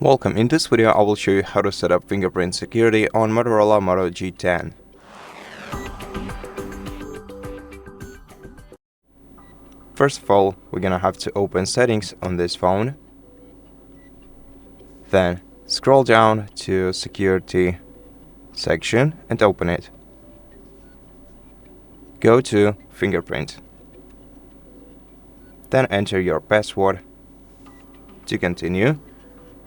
Welcome. In this video I will show you how to set up fingerprint security on Motorola Moto G10. First of all, we're gonna have to open settings on this phone. Then scroll down to security section and open it. Go to fingerprint. Then enter your password to continue.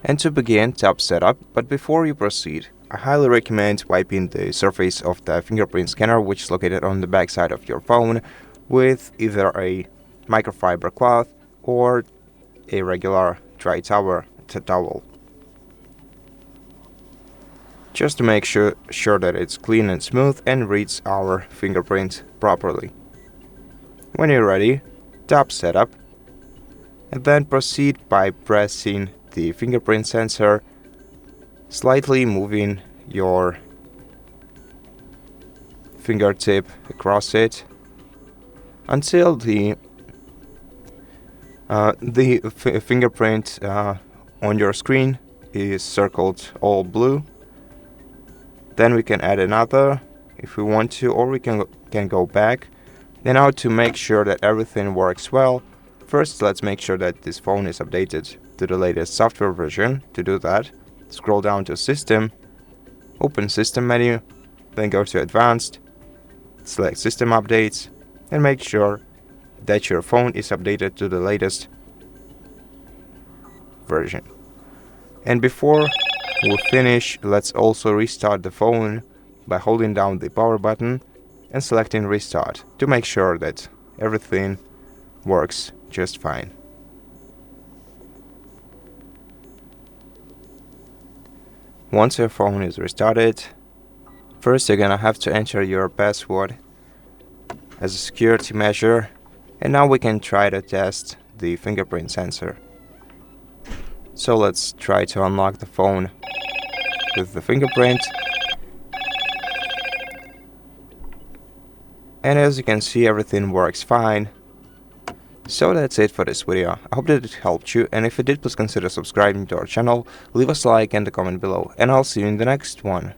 And to begin, tap Setup, but before you proceed, I highly recommend wiping the surface of the fingerprint scanner, which is located on the back side of your phone, with either a microfiber cloth or a regular dry towel. Just to make sure that it's clean and smooth and reads our fingerprint properly. When you're ready, tap Setup, and then proceed by pressing the fingerprint sensor, slightly moving your fingertip across it until the fingerprint on your screen is circled all blue. Then we can add another if we want to, or we can go back. And now, to make sure that everything works well, first let's make sure that this phone is updated to the latest software version. To do that, scroll down to System, open System menu, then go to Advanced, select System Updates, and make sure that your phone is updated to the latest version. And before we finish, let's also restart the phone by holding down the power button and selecting Restart to make sure that everything works just fine. Once your phone is restarted, first you're gonna have to enter your password as a security measure, and now we can try to test the fingerprint sensor. So let's try to unlock the phone with the fingerprint. And as you can see, everything works fine. So that's it for this video. I hope that it helped you, and if it did, please consider subscribing to our channel, leave us a like and a comment below, and I'll see you in the next one.